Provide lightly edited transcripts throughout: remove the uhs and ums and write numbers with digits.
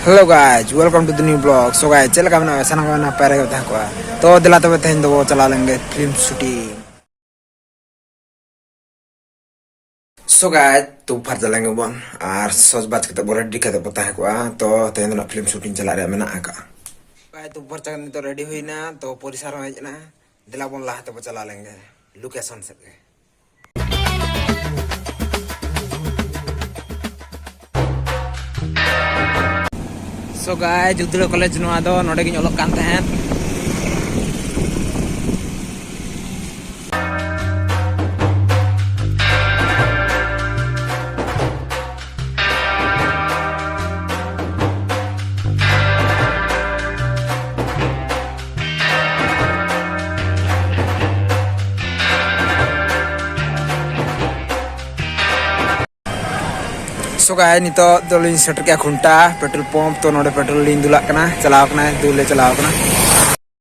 Hello guys, welcome to the new vlog. So guys, चल का बना sana का बना पैर होता है कोई. तो दिलाते हुए थे इन दो चला लेंगे फिल्म शूटिंग. So guys, तो ऊपर चलेंगे बन. और सोच बात करते बोले दिखा तो पता है कोई. तो तेरे ना फिल्म शूटिंग चला रहे हैं मैं ना आका. Guys, तो ऊपर चलने तो रेडी हुई ना. तो पोलिसार में ना दिला बोल रहा तो चला लेंगे. लोकेशन से. So guys, Judul College no ado node gi nyolok kan tehen. So guys, nito dolin setter kya khunta petrol pump to node petrol lin dulak kana chalao kana dule chalao kana.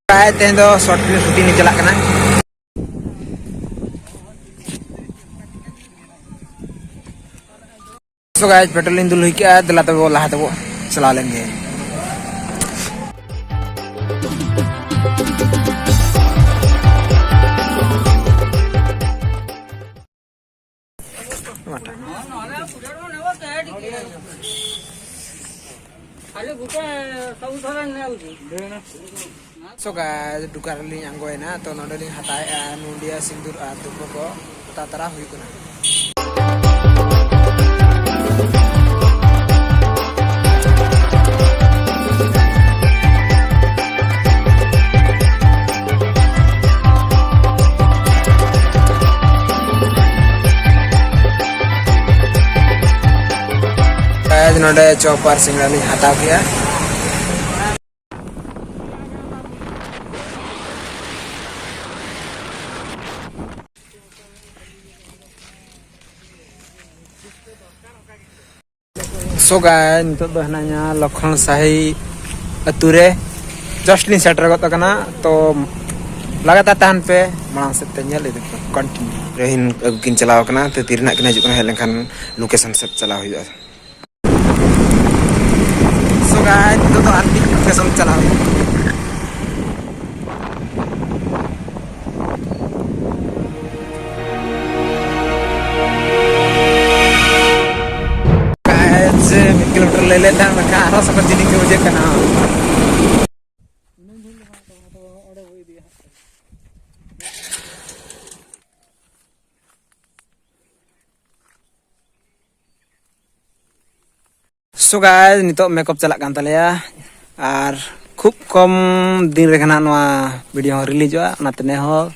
Guys, tendo short film shooting ni chalak kana. So guys, petrol lin dulu kya dula to bola to chala lenge. So guys, dukar li yang gue na to node li hatai nundia sindur atu poko tatara hui kuna. नोडे चौपर सिंगरानी हटा किया. So guys, nitok do hananya Lakhon Sahi ature Justin setter ko kana to लगातार tahan pe malang set nyal itu continue. Rehin kin chalaw kana te tirna kena juk kana helenkan location set chalaw huyu. So guys, itu tuh arti location chalaw. Kilometre ले लेता है मैं कहाँ सब जिनी की वजह का नाम So guys, nito makeup chalak kan talaya ar खूब कम दिन रे kana noa video release wa natne ho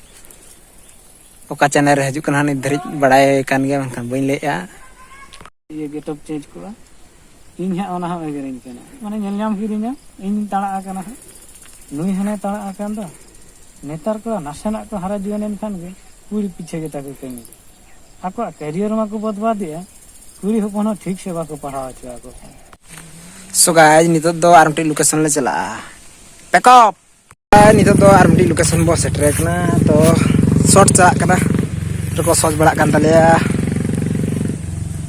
oka channel re haju kana ni dhari badai kan ge kan bain le ya ये गेटअप चेंज को इन हा ओना हा एगेरिन केना माने नेल नाम किरिना इन ताड़ा आकना नुई हने ताड़ा आकन दो नेतार को नासना को हारा जुएन खान गे पूरी पीछे के ताके कमी आको करियर मा को बदबा दिया पूरी होपनो ठीक से बा को पढ़ावा छ आको. So guys, nito do armti location le chala backup. Nito do armti location bo set rek na to short cha kana to ko soj bada kan talaya.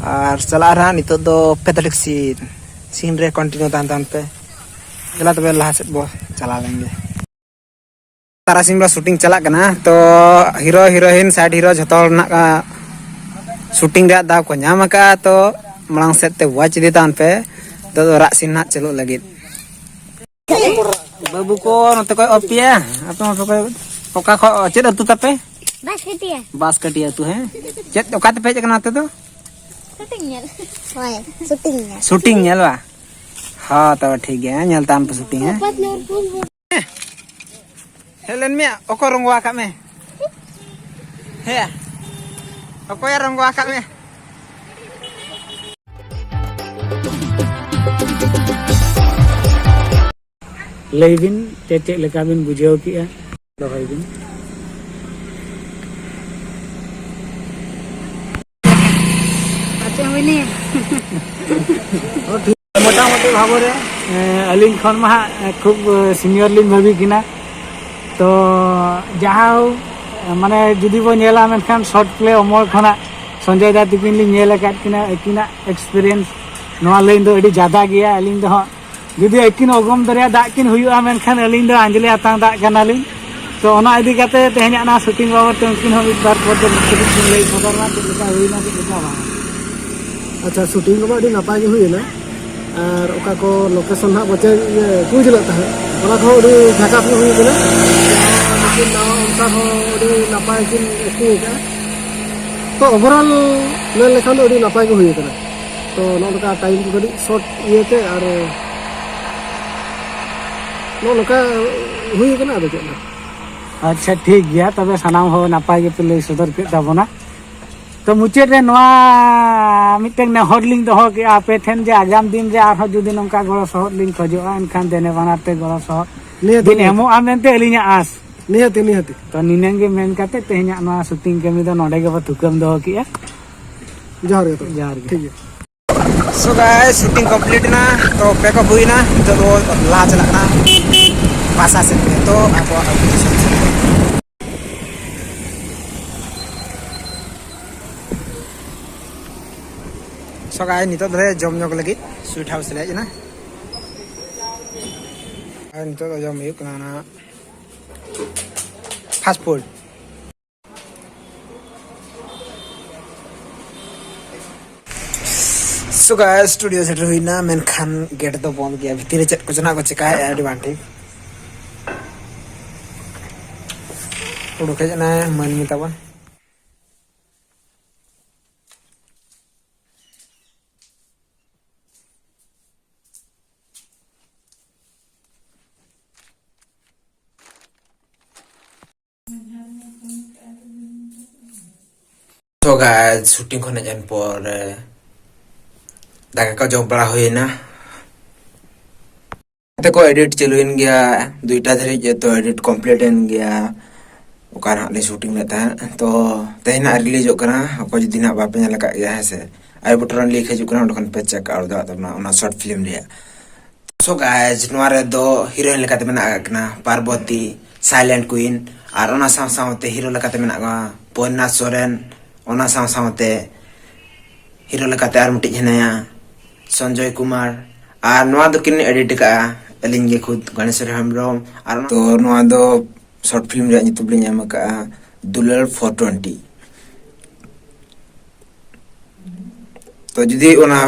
और चला रहा नहीं तो दो पैथलिक सीन रे कंटिन्यू तान पे चला तो बेला से बो चला लेंगे. तारा सिंह ला शूटिंग चला कना तो हीरो हीरोइन साइड हीरो जतोल ना का शूटिंग रे दा को न्याम का तो मलांग सेट ते वॉच दे तान पे तो रा सीन ना चलो लगे. बाबू को नते कोई ओपिया अपन को ओका खो चेद तू तपे बास कटिया तू है चेद ओका ते पे कना तो shooting nyal ba ha to ठीक है nyal tam pe shooting है Helen me oko rongwa ka me he oko ya rongwa ka me लेबिन चे लेका बिन बुझेओ किया दोहई बिन मोटा मोटी भाव अलिंग खन मा खूब सीनियर लिंग भाभी किना तो जहाँ माने जुदी बो नेला मेनखान शॉर्ट प्ले अमर खना संजय दा तिकिन लिंग नेला काट किना एकिना एक्सपीरियंस नवा लाइन दो एडी ज्यादा गया अलिंग दो जुदी एकिन अगम दरिया दाग किन हुआ मेनखान अलिंग दो आंजलि आतांग दाग कनालिंग तो ओना इदी काते तेहenya ना शूटिंग बाबत ते उनकिन हम एक बार पद लई सदरना चेक लेका हुईना चेक लेका बा अच्छा शूटिंग को अभी नपाय गे हुई ना और ओका को लोकेशन ना बचे ये कुछ लगता है ओना को अभी झाकाप हुई गना लेकिन ना उनका हो अभी नपाय किन एक्टिंग का तो ओवरऑल ले लेखान अभी नपाय गे हुई गना तो नोका टाइम को कड़ी शॉर्ट ये ते और नोका हुई गना आदो चेक अच्छा ठीक गया तबे सनाम हो नापाय गे पे लई सदर के ताबोना तो मुचाद रे नवा मिटेन ने हॉडलिंग दो के आपे ठेन जे आगाम दिन जे आरो जुदी नंका गड़ो सहर लिंग खजोआ एनखान देने बनाते गड़ो सहर दिन एमो आमेनते अलिnya आस निहती तो निनेंगे मेन काते तेहenya नवा शूटिंग कमी दो नोडे के थुकम दो किया जोहार गे तो जार ठीक है सो गाइस शूटिंग कंप्लीट ना तो पैकअप हुई ना तो लाहा चला ना भाषा से तो आपको सो गाइस नितो धरे जम जोग लगी स्वीट हाउस ले ना नितो जम हुई ना fast food so guys studio सेटर हुई ना मेनखान गेट तो बंद गया भीतर चेक को जना को चिका है एडी बांटी उड़के जना मन में तब तो गाइस शूटिंग को नजन पर दाका का जॉब बड़ा हुई ना ते को एडिट चलू इन गया दुईटा धरी जे तो एडिट कंप्लीट इन गया ओकार हाले शूटिंग लेता है तो तेना रिलीज हो करा को जदी ना बापे ने लगा गया है से आई बटन लिख है जुकना उठन पे चेक आउट दा तो ना शॉर्ट फिल्म लिया सो गाइस नोरे दो हीरोइन लेकाते मेना कना पार्वती साइलेंट क्वीन और ओना सावते हीरो लेकाते मेना पोन्ना सोरेन ओना सावते हीरो लेकाते आर मिटी हेनाया संजय कुमार और नवा दो किन एडिट का अलिंग गे खुद गणेश्वर हेम्ब्रम और तो नवा दो शॉर्ट फिल्म रे नितुब लिंग एम का दुलाल 420 तो जदी ओना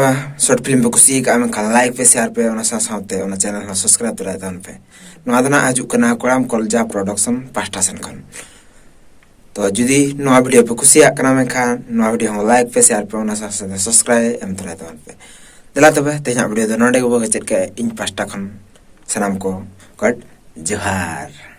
शॉर्ट फिल्म पे कुसी का हम लाइक पे शेयर पे ओना साथे ओना चैनल ना सब्सक्राइब तोरा तन पे नवा दना आजु कना कोराम कॉलजा प्रोडक्शन पास्टा सन खन तो जदी नवा वीडियो पे कुसी आकना में खान नवा वीडियो हम लाइक पे शेयर पे ओना साथे सब्सक्राइब एम तोरा तन पे दला तबे तेजा वीडियो दो नोडे को बगे चेक के इन पास्टा खन सनाम को कट जोहार।